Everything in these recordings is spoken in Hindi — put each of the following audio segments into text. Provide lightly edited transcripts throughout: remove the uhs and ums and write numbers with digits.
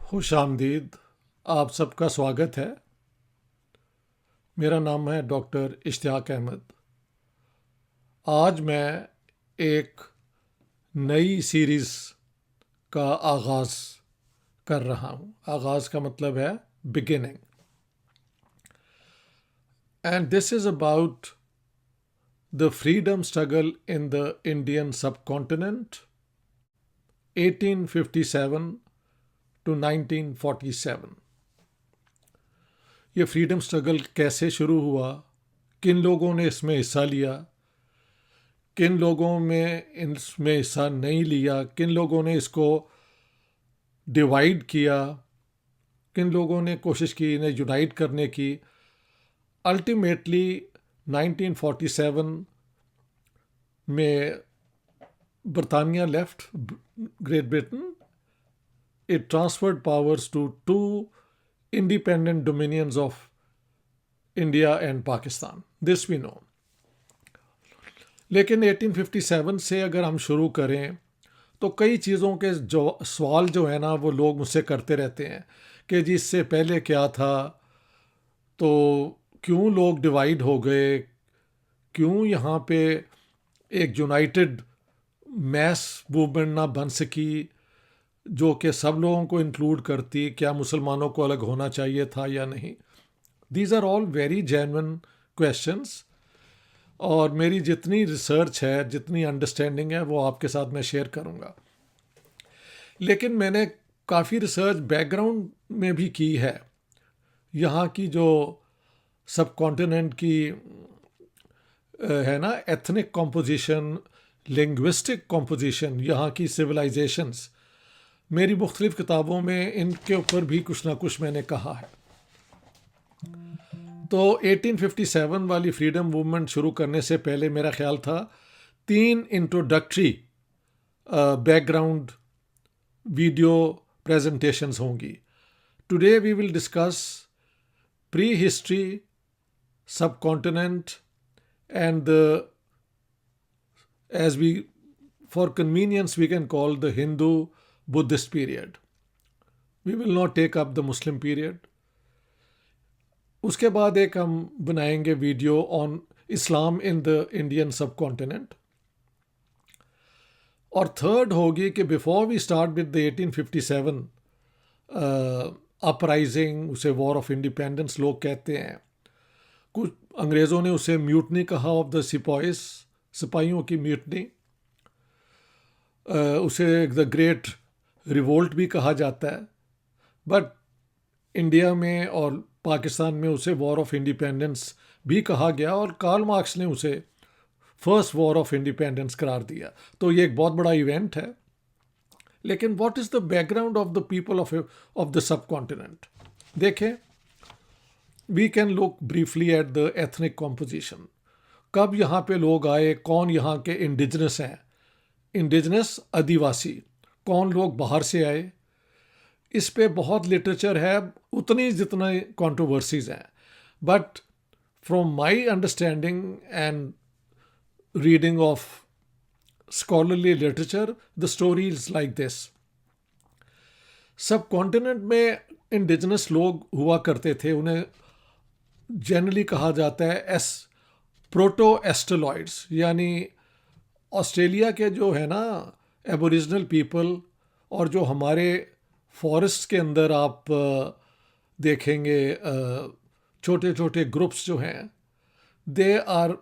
खुश आमदीद। आप सबका स्वागत है। मेरा नाम है डॉक्टर इश्तियाक अहमद। आज मैं एक नई सीरीज़ का आगाज़ कर रहा हूँ। आगाज़ का मतलब है beginning, and this is about the freedom struggle in the Indian सब कॉन्टिनेंट 1857 टू 1947। ये फ्रीडम स्ट्रगल कैसे शुरू हुआ, किन लोगों ने इसमें हिस्सा लिया, किन लोगों में इसमें हिस्सा नहीं लिया, किन लोगों ने इसको डिवाइड किया, किन लोगों ने कोशिश की इन्हें यूनाइट करने की। अल्टीमेटली 1947 में बरतानिया left Great Britain. It transferred powers to to independent dominions of India and Pakistan, this we know. लेकिन 1857 से अगर हम शुरू करें तो कई चीज़ों के जो सवाल जो है ना, वो लोग मुझसे करते रहते हैं कि जी इससे पहले क्या था, तो क्यों लोग डिवाइड हो गए, क्यों यहाँ पे एक यूनाइटेड मैस मूवमेंट ना बन सकी जो कि सब लोगों को इंक्लूड करती, क्या मुसलमानों को अलग होना चाहिए था या नहीं। These are all very genuine questions, और मेरी जितनी रिसर्च है, जितनी अंडरस्टैंडिंग है, वो आपके साथ मैं शेयर करूँगा। लेकिन मैंने काफ़ी रिसर्च बैकग्राउंड में भी की है। यहाँ की जो सब कॉन्टिनेंट की है ना, एथनिक कॉम्पोजिशन, लिंग्विस्टिक कॉम्पोजिशन, यहाँ की सिविलाइजेशंस, मेरी मुख्तलिफ़ किताबों में इनके ऊपर भी कुछ ना कुछ मैंने कहा है। तो 1857 वाली फ्रीडम मूवमेंट शुरू करने से पहले मेरा ख्याल था 3 इंट्रोडक्टरी बैकग्राउंड वीडियो प्रेजेंटेशंस होंगी। Today we will discuss prehistory, subcontinent and the, as we for convenience we can call the Hindu Buddhist period. We will not take up the Muslim period. उसके बाद एक हम बनाएंगे video on Islam in the Indian subcontinent. और थर्ड होगी कि before we start with the 1857 uprising, उसे वॉर ऑफ इंडिपेंडेंस लोग कहते हैं, कुछ अंग्रेज़ों ने उसे म्यूटनी कहा, ऑफ द सिपाहीज, सिपाहियों की म्यूटनी, उसे द ग्रेट रिवोल्ट भी कहा जाता है। बट इंडिया में और पाकिस्तान में उसे वॉर ऑफ इंडिपेंडेंस भी कहा गया, और कार्ल मार्क्स ने उसे फर्स्ट वॉर ऑफ इंडिपेंडेंस करार दिया। तो ये एक बहुत बड़ा इवेंट है। लेकिन what is the background of the people of the subcontinent? देखें, we can look briefly at the ethnic composition. कब यहाँ पे लोग आए, कौन यहाँ के इंडिजिनस हैं, इंडिजिनस आदिवासी, कौन लोग बाहर से आए, इस पे बहुत लिटरेचर है, उतनी जितने कंट्रोवर्सीज हैं। But from my understanding and reading of scholarly literature, the story is like this. सब कॉन्टिनेंट में इंडिजिनस लोग हुआ करते थे, उन्हें जनरली कहा जाता है प्रोटो एस्टेलॉइड्स, यानी ऑस्ट्रेलिया के जो है ना एबोरिजिनल पीपल, और जो हमारे फॉरेस्ट के अंदर आप देखेंगे छोटे छोटे ग्रुप्स जो हैं, they are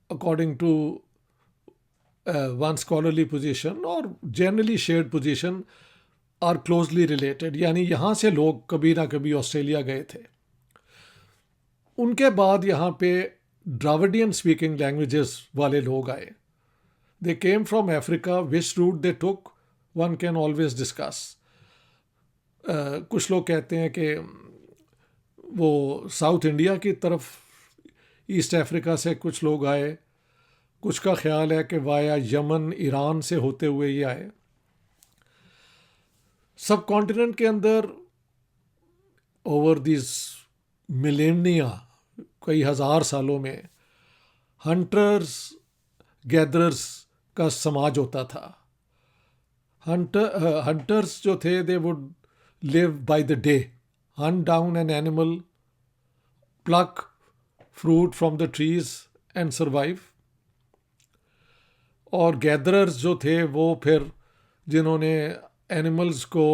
according to one scholarly position और generally shared position are closely related, यानी यहाँ से लोग कभी ना कभी ऑस्ट्रेलिया गए थे। उनके बाद यहाँ पे ड्राविडियन स्पीकिंग लैंग्वेजेस वाले लोग आए। They came from Africa, which route they took one can always discuss. कुछ लोग कहते हैं कि वो साउथ इंडिया की तरफ, ईस्ट अफ्रीका से कुछ लोग आए, कुछ का ख्याल है कि वाया यमन, ईरान से होते हुए ये आए। सब कॉन्टिनेंट के अंदर ओवर दिस मिलेनिया, कई हज़ार सालों में, हंटर्स गैदरर्स का समाज होता था। हंटर्स जो थे, they would live by the day, hunt down an animal, pluck fruit from the trees and survive. और गैदरर्स जो थे वो फिर जिन्होंने एनिमल्स को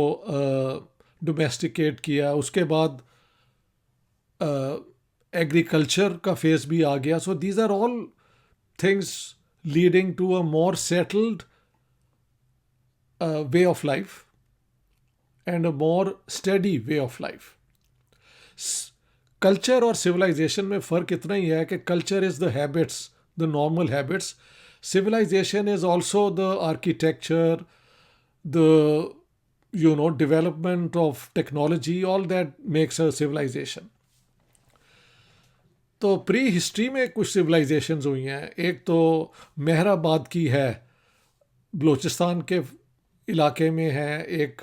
डोमेस्टिकेट किया, उसके बाद एग्रीकल्चर का फेस भी आ गया. So these are all things leading to a more settled way of life and a more steady way of life. Culture और सिविलाइजेशन में फ़र्क इतना ही है कि culture is the habits, the normal habits. Civilization is also the architecture, the development of technology, all that makes a civilization. तो प्री हिस्ट्री में कुछ सिविलाइजेशंस हुई हैं. एक तो मेहराबाद की है, बलूचिस्तान के इलाके में है. एक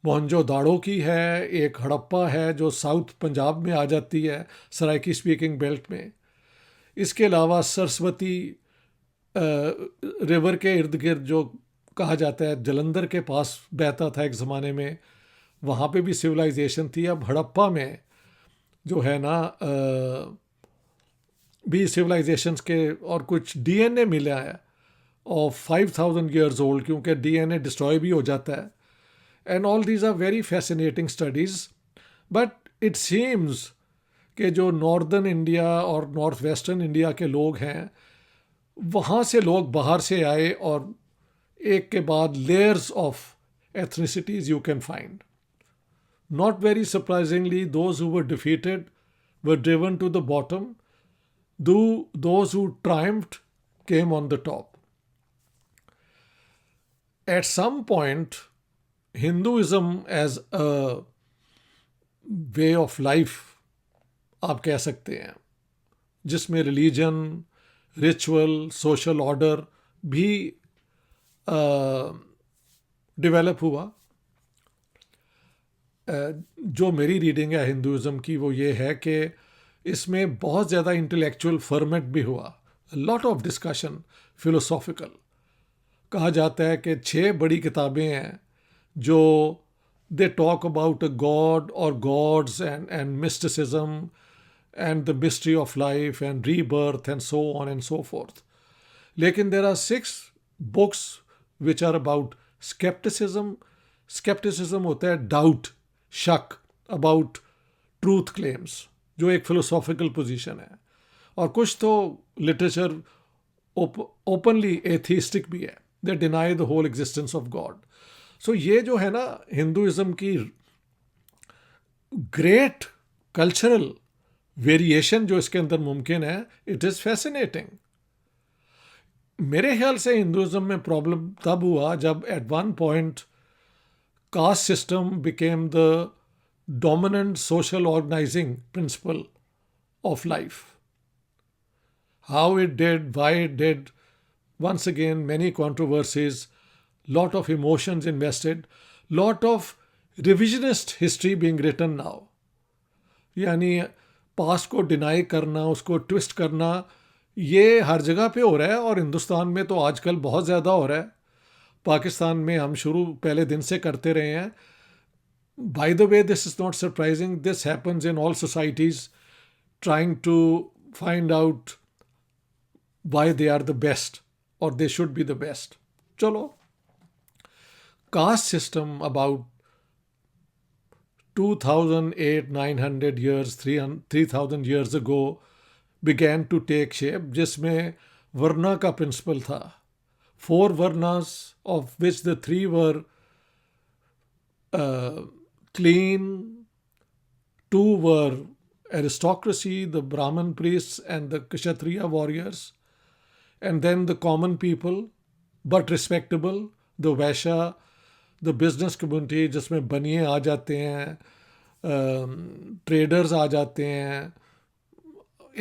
मोहनजोदाड़ो की है. एक हड़प्पा है जो साउथ पंजाब में आ जाती है, सराइकी स्पीकिंग बेल्ट में. इसके अलावा सरस्वती रिवर के इर्द गिर्द जो कहा जाता है, जलंधर के पास बहता था एक ज़माने में, वहाँ पे भी सिविलाइजेशन थी. अब हड़प्पा में जो है ना भी सिविलाइजेशंस के और कुछ डीएनए मिला है ऑफ 5000 ईयर्स ओल्ड, क्योंकि डीएनए डिस्ट्रॉय भी हो जाता है. And all these are very fascinating studies. But it seems कि जो नॉर्दर्न इंडिया और नॉर्थ वेस्टर्न इंडिया के लोग हैं, वहाँ से लोग बाहर से आए और एक के बाद layers of ethnicities you can find. Not very surprisingly, those who were defeated were driven to the bottom. Those who triumphed came on the top. At some point, Hinduism as a way of life, आप कह सकते हैं, जिसमें रिलीजन, रिचुअल, सोशल ऑर्डर भी डेवलप हुआ. जो मेरी रीडिंग है हिंदुज़म की वो ये है कि इसमें बहुत ज़्यादा इंटेलेक्चुअल फर्मेंट भी हुआ. Lot of discussion, philosophical. कहा जाता है कि 6 बड़ी किताबें हैं जो they talk about a god और gods and mysticism and the mystery of life and rebirth and so on and so forth. लेकिन there are 6 books which are about skepticism. Skepticism होता है doubt, शक about truth claims, जो एक philosophical position है. और कुछ तो literature openly atheistic भी है. They deny the whole existence of God. So ये जो है ना हिंदुइज्म की great cultural वेरिएशन जो इसके अंदर मुमकिन है, इट इज़ फैसिनेटिंग. मेरे ख्याल से हिंदुइज्म में प्रॉब्लम तब हुआ जब at one point caste system became the dominant social organizing principle of life. How it did, why it did, once again many controversies, lot of emotions invested, lot of revisionist history being written now. यानी पास्ट को डिनाई करना, उसको ट्विस्ट करना, ये हर जगह पे हो रहा है. और हिंदुस्तान में तो आजकल बहुत ज़्यादा हो रहा है. पाकिस्तान में हम शुरू पहले दिन से करते रहे हैं. By the way, this is not surprising. This happens in all societies trying to find out why they are the best और they should be the best. चलो, caste system about 2800-900 years, 3000 years ago began to take shape, जिसमें वर्ना का प्रिंसिपल था. 4 varnas, of which the 3 were clean, 2 were aristocracy, the Brahmin priests and the Kshatriya warriors, and then the common people, but respectable, the Vaishya, the business community, जिसमें बनिए आ जाते हैं, ट्रेडर्स आ जाते हैं,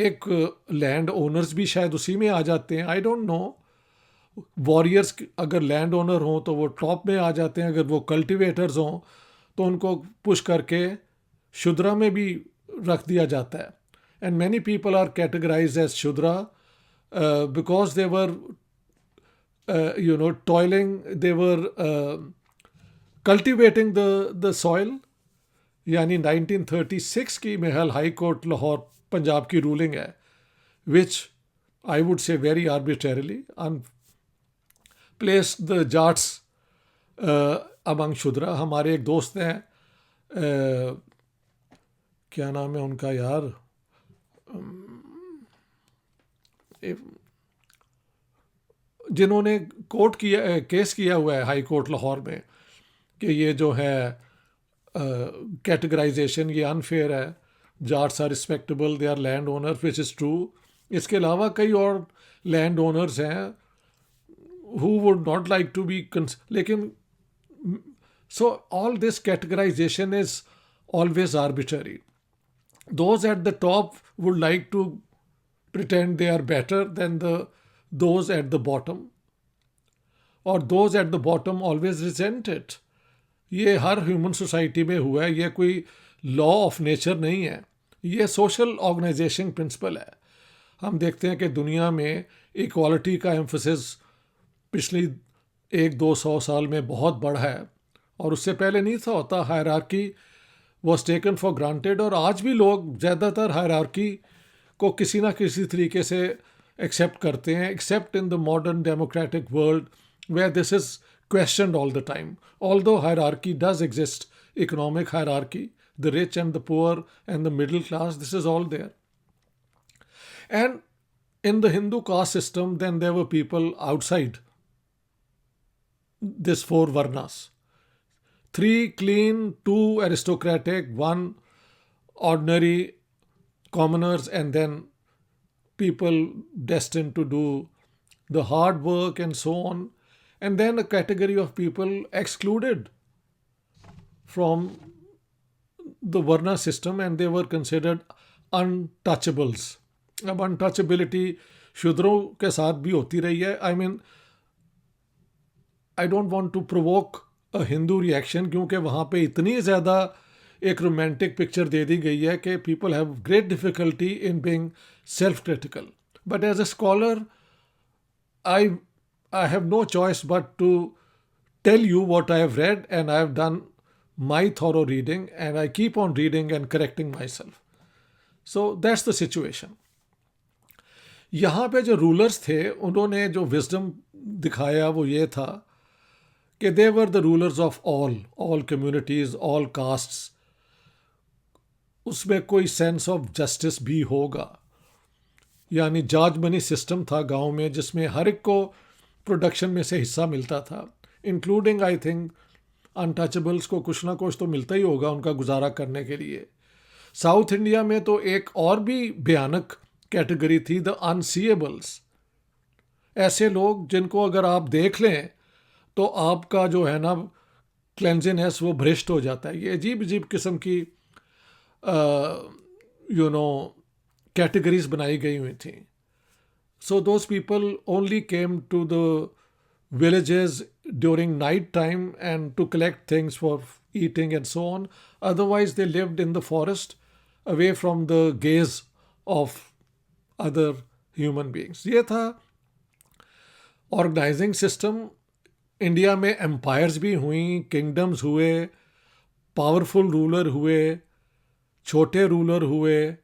एक लैंड ओनर्स भी शायद उसी में आ जाते हैं. I don't know. वॉरियर्स अगर लैंड ओनर हों तो वो टॉप में आ जाते हैं. अगर वो कल्टिवेटर्स हों तो उनको पुश करके शूद्रा में भी रख दिया जाता है. And many people are categorised as Shudra because they were toiling, they were cultivating the soil, यानी 1936 की महल हाई कोर्ट लाहौर पंजाब की रूलिंग है, which I would say very arbitrarily place the Jats among Shudra. हमारे एक दोस्त हैं, क्या नाम है उनका यार, जिन्होंने केस किया हुआ है हाई कोर्ट लाहौर में कि ये जो है कैटेगराइजेशन ये अनफेयर है, Jats are respectable, they are land owner, which is true. इसके अलावा कई और लैंड ओनर्स हैं who would not like to be लेकिन so all this categorization is always arbitrary. Those at the top would like to pretend they are better than those at the bottom, or those at the bottom always resent it. ये हर ह्यूमन सोसाइटी में हुआ है, ये कोई लॉ ऑफ नेचर नहीं है, ये सोशल ऑर्गेनाइजेशन प्रिंसिपल है. हम देखते हैं कि दुनिया में इक्वालिटी का एम्फोसिस पिछली 100-200 साल में बहुत बढ़ा है, और उससे पहले नहीं था होता. Hierarchy was taken for granted, और आज भी लोग ज़्यादातर हायरार्की को किसी ना किसी तरीके से एक्सेप्ट करते हैं, except in the modern democratic world where this is questioned all the time. Although hierarchy does exist, economic hierarchy, the rich and the poor and the middle class, this is all there. And in the Hindu caste system, then there were people outside this four varnas. 3 clean, 2 aristocratic, 1 ordinary commoners, and then people destined to do the hard work and so on. And then a category of people excluded from the Varna system, and they were considered untouchables. अब untouchability शूद्रों के साथ भी होती रही है. I mean, I don't want to provoke a Hindu reaction, क्योंकि वहाँ पे इतनी ज़्यादा एक रोमांटिक पिक्चर दे दी गई है कि people have great difficulty in being self-critical. But as a scholar, I have no choice but to tell you what I have read, and I have done my thorough reading, and I keep on reading and correcting myself. So that's the situation. यहाँ पे जो रूलर्स थे उन्होंने जो विजडम दिखाया वो ये था कि they were the rulers of all communities, all castes. उसमें कोई सेंस ऑफ जस्टिस भी होगा, यानी जज मनी सिस्टम था गांव में, जिसमें हर एक को प्रोडक्शन में से हिस्सा मिलता था, इंक्लूडिंग आई थिंक अनटचेबल्स को कुछ ना कुछ तो मिलता ही होगा उनका गुजारा करने के लिए. साउथ इंडिया में तो एक और भी भयानक कैटेगरी थी, द अनसीएबल्स. ऐसे लोग जिनको अगर आप देख लें तो आपका जो है ना क्लेंजिनेस वो भ्रष्ट हो जाता है. ये अजीब अजीब किस्म की कैटेगरीज बनाई गई हुई थी. So those people only came to the villages during night time and to collect things for eating and so on. Otherwise, they lived in the forest away from the gaze of other human beings. ये था ऑर्गेनाइजिंग सिस्टम. इंडिया में एम्पायर्स भी हुई, किंगडम्स हुए, पावरफुल रूलर हुए, छोटे रूलर हुए,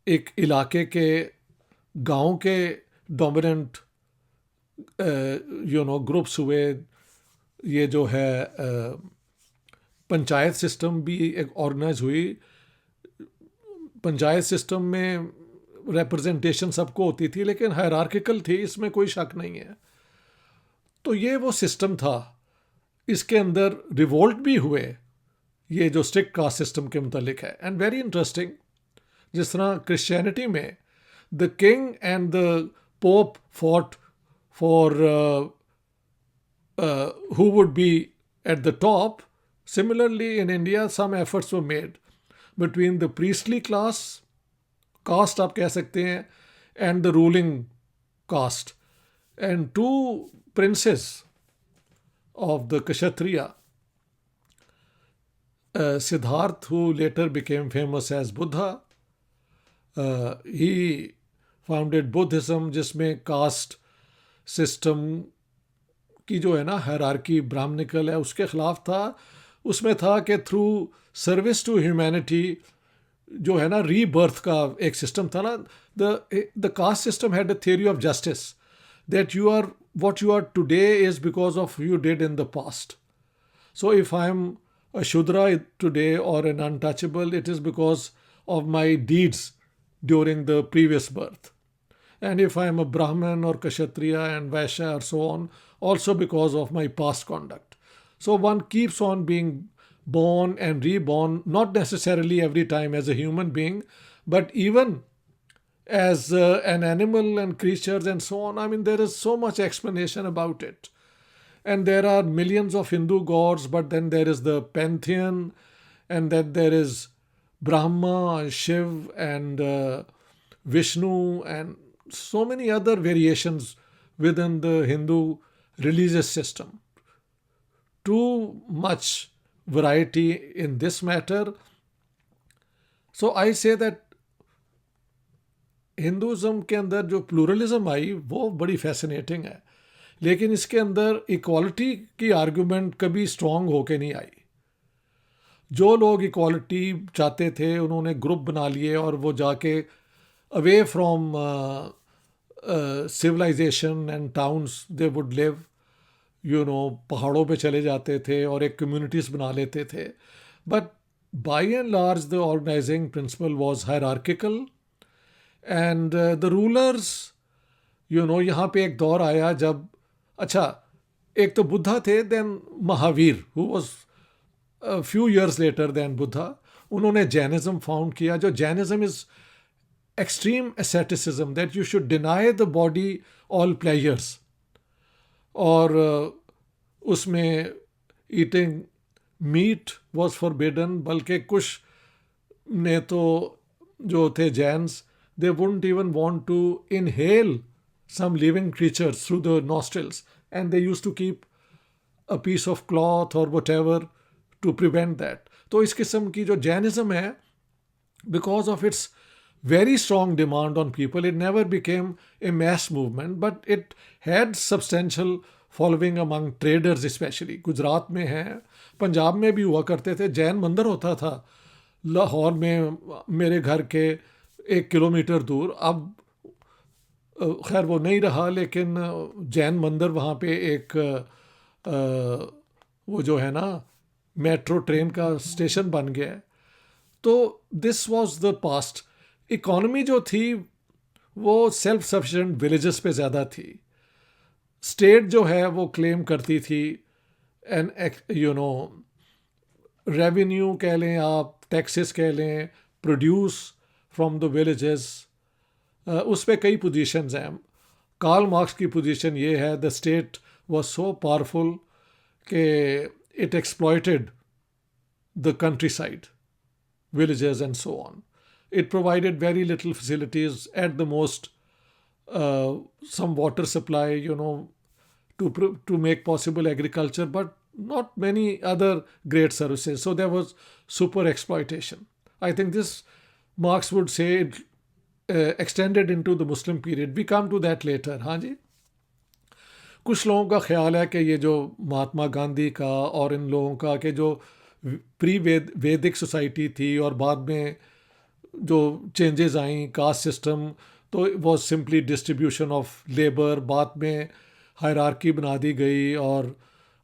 एक इलाके के गांव के डोमिनेंट ग्रुप्स हुए. ये जो है पंचायत सिस्टम भी एक ऑर्गेनाइज हुई. पंचायत सिस्टम में रिप्रेजेंटेशन सबको होती थी, लेकिन हायरार्किकल थी, इसमें कोई शक नहीं है. तो ये वो सिस्टम था. इसके अंदर रिवोल्ट भी हुए, ये जो स्ट्रिक्ट कास्ट सिस्टम के मुतालिक है. एंड वेरी इंटरेस्टिंग, जिस तरह क्रिश्चियनिटी में the king and the pope fought for who would be at the top. Similarly, in India, some efforts were made between the priestly class, caste आप कह सकते हैं, and the ruling caste. And 2 princes of the Kshatriya, Siddharth, who later became famous as Buddha, he founded Buddhism, जिसमें कास्ट सिस्टम की जो है ना हायरार्की ब्राह्मणिकल है उसके खिलाफ था। उसमें था कि थ्रू सर्विस टू ह्यूमैनिटी जो है ना रीबर्थ का एक सिस्टम था ना। The caste system had a theory of justice that you are what you are today is because of you did in the past. So if I am a Shudra today or an untouchable, it is because of my deeds during the previous birth. And if I am a Brahman or Kshatriya and Vaishya or so on, also because of my past conduct. So one keeps on being born and reborn, not necessarily every time as a human being, but even as an animal and creatures and so on. I mean, there is so much explanation about it. And there are millions of Hindu gods, but then there is the pantheon, and then there is Brahma, Shiv, and Vishnu, and so many other variations within the Hindu religious system. Too much variety in this matter. So I say that Hinduism के अंदर जो प्लूरलिज्म आई वो बड़ी फैसिनेटिंग है, लेकिन इसके अंदर इक्वालिटी की आर्गुमेंट कभी स्ट्रॉन्ग होके नहीं आई। जो लोग इक्वालिटी चाहते थे उन्होंने ग्रुप बना लिए और वो जाके away from civilization and towns they would live, you know, पहाड़ों पे चले जाते थे और एक कम्युनिटीज़ बना लेते थे। But by and large the organizing principle was hierarchical and the rulers, you know, यहाँ पे एक दौर आया जब, अच्छा, एक तो बुद्धा थे, then Mahavir who was few years later than Buddha, उन्होंने जैनिज्म फाउंड किया। जो Jainism is extreme asceticism, that you should deny the body all pleasures, और उसमें ईटिंग मीट वॉज फॉरबिडन। बल्कि कुछ ने तो जो थे Jains, they wouldn't even want to inhale some living creatures through the nostrils, and they used to keep a piece of cloth or whatever to prevent that. तो इस किस्म की जो जैनिज्म है, because of its very strong demand on people, it never became a mass movement, but it had substantial following among traders especially. Gujarat में है, पंजाब में भी हुआ करते थे, जैन मंदिर होता था लाहौर में मेरे घर के 1 किलोमीटर दूर। अब खैर वो नहीं रहा, लेकिन जैन मंदिर वहाँ पे एक वो जो है ना मेट्रो ट्रेन का स्टेशन बन गया है। तो this was the past. Economy जो थी वो सेल्फ सफिशिएंट विलेजेस पे ज़्यादा थी। स्टेट जो है वो क्लेम करती थी एन, यू नो, रेवेन्यू कह लें आप, टैक्सेस कह लें, प्रोड्यूस फ्रॉम द विलेजेस। उस पर कई पोजीशंस हैं। कार्ल मार्क्स की पोजीशन ये है, the state was so powerful कि it exploited the countryside, villages and so on. It provided very little facilities, at the most some water supply, you know, to make possible agriculture, but not many other great services. So there was super exploitation. I think this Marx would say it extended into the Muslim period. We come to that later. हाँ जी। कुछ लोगों का ख्याल है कि ये जो महात्मा गांधी का और इन लोगों का कि जो प्री वैदिक सोसाइटी थी और बाद में जो चेंजेस आई कास्ट सिस्टम, तो वो सिंपली डिस्ट्रीब्यूशन ऑफ लेबर, बाद में हायरार्की बना दी गई और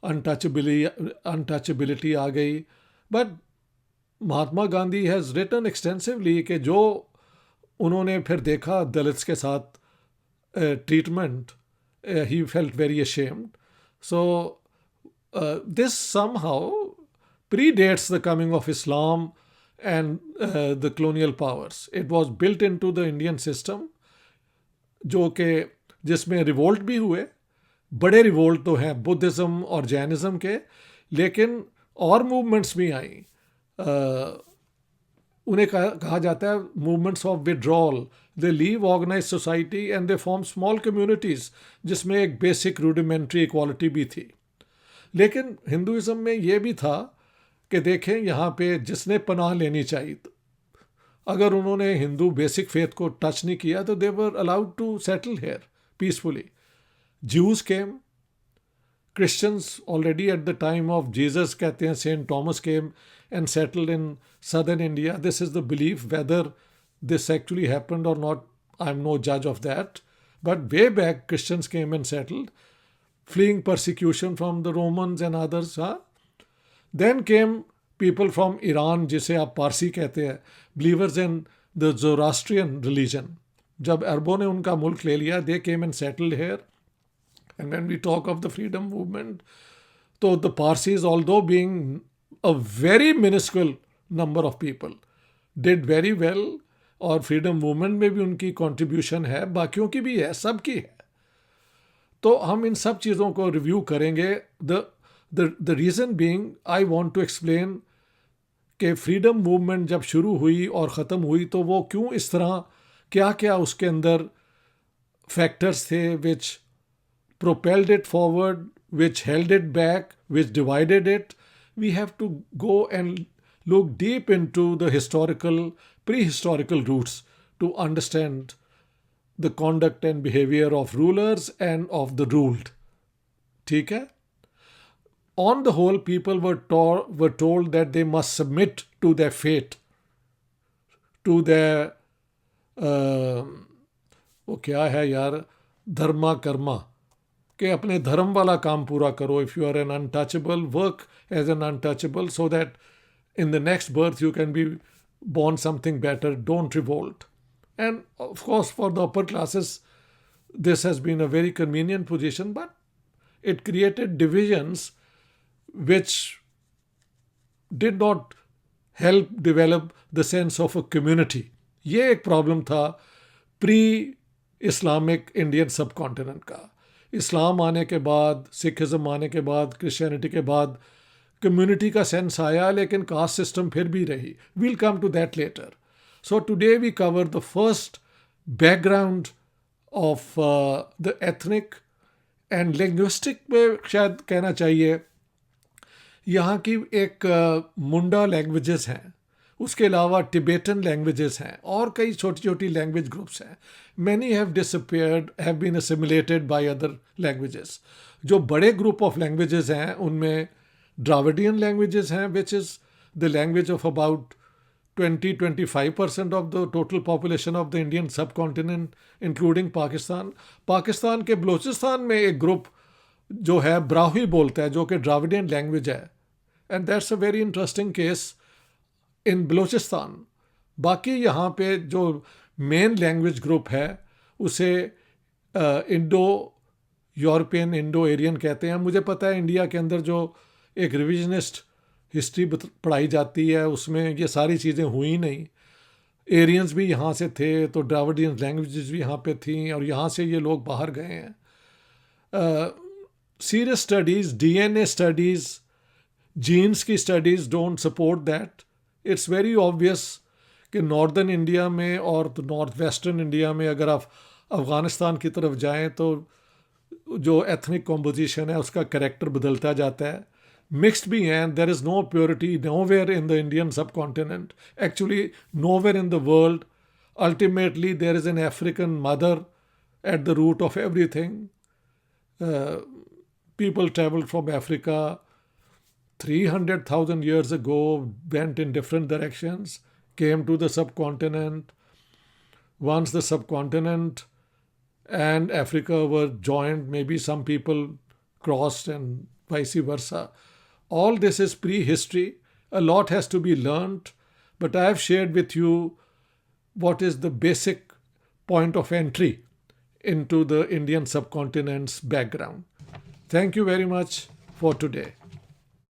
अनटचेबिलिटी आ गई। But Mahatma Gandhi has written extensively कि जो उन्होंने फिर देखा दलित्स के साथ treatment, he felt very ashamed. So this somehow predates the coming of Islam and the colonial powers. It was built into the Indian system, जो कि जिसमें रिवोल्ट भी हुए, बड़े रिवोल्ट तो हैं बुद्धिज़्म और जैनिज़्म के, लेकिन और मूवमेंट्स भी आई। उन्हें कहा जाता है movements of withdrawal. They leave organize society and they form small communities जिसमें एक बेसिक रूडिमेंट्री इक्वालिटी भी थी। लेकिन हिंदुइज़्म में ये भी था कि देखें यहाँ पे जिसने पनाह लेनी चाहिए, अगर उन्होंने हिंदू बेसिक फेथ को टच नहीं किया तो they were allowed to settle here peacefully. Jews came, Christians already at the time of Jesus, कहते हैं, Saint Thomas came and settled in southern India. This is the belief. Whether this actually happened or not, I'm no judge of that. But way back, Christians came and settled, fleeing persecution from the Romans and others. Then came people from Iran, जिसे आप पारसी कहते हैं, believers in the Zoroastrian religion. जब अरबों ने उनका मुल्क ले लिया, they came and settled here. And when we talk of the freedom movement, so the Parsis, although being a very minuscule number of people, did very well. और फ्रीडम मूवमेंट में भी उनकी कंट्रीब्यूशन है, बाकियों की भी है, सबकी है. तो हम इन सब चीज़ों को रिव्यू करेंगे. The reason being, I want to explain कि फ्रीडम मूवमेंट जब शुरू हुई और ख़त्म हुई तो वो क्यों इस तरह, क्या क्या उसके अंदर फैक्टर्स थे विच propelled it forward, which held it back, which divided it. We have to go and look deep into the historical, prehistorical roots to understand the conduct and behavior of rulers and of the ruled. ठीक है? On the whole, people were told that they must submit to their fate, to their वो क्या है यार, धर्मा कर्मा, कि अपने धर्म वाला काम पूरा करो. If you are an untouchable, work as an untouchable so that in the next birth you can be born something better. Don't revolt. And of course, for the upper classes, this has been a very convenient position, but it created divisions which did not help develop the sense of a community. ये एक प्रॉब्लम था प्री इस्लामिक इंडियन सब कॉन्टिनेंट का. इस्लाम आने के बाद, सिखिज़म आने के बाद, क्रिश्चियनिटी के बाद कम्युनिटी का सेंस आया, लेकिन कास्ट सिस्टम फिर भी रही. We'll come to that later. So today we cover the first background of the ethnic and linguistic में शायद कहना चाहिए. यहाँ की एक मुंडा लैंग्वेजेस हैं, उसके अलावा टिबेटन लैंग्वेजेस हैं और कई छोटी छोटी लैंग्वेज ग्रुप्स हैं. Many have disappeared, have been assimilated by other languages. जो बड़े ग्रुप ऑफ लैंग्वेजेस हैं उनमें Dravidian languages हैं, which is the language of about 20-25% of the total population of the Indian subcontinent, including Pakistan. Pakistan के बलूचिस्तान में एक ग्रुप जो है ब्राहुई बोलता है, जो कि ड्राविडियन लैंग्वेज है, and that's a very interesting case in Balochistan. बाकी यहाँ पे जो मेन लैंग्वेज ग्रुप है उसे इंडो यूरोपियन, इंडो एरियन कहते हैं. मुझे पता है इंडिया के अंदर जो एक रिविजनिस्ट हिस्ट्री पढ़ाई जाती है उसमें ये सारी चीज़ें हुई नहीं. एरियंस भी यहाँ से थे, तो ड्राविडियन लैंग्वेजेस भी यहाँ पे थी और यहाँ से ये लोग बाहर गए हैं. Serious studies, DNA studies, genes की studies don't support that. It's very obvious कि नॉर्दर्न इंडिया में और नॉर्थ वेस्टर्न इंडिया में, अगर आप अफ़गानिस्तान की तरफ जाएं तो जो एथनिक कॉम्पोजिशन है उसका कैरेक्टर बदलता जाता है. Mixed भी हैं. There is no purity nowhere in the Indian subcontinent. Actually, nowhere in the world. Ultimately, there is an African mother at the root of everything. People traveled from Africa 300,000 years ago, went in different directions, came to the subcontinent. Once the subcontinent and Africa were joined, maybe some people crossed and vice versa. All this is prehistory. A lot has to be learnt, but I have shared with you what is the basic point of entry into the Indian subcontinent's background. Thank you very much for today.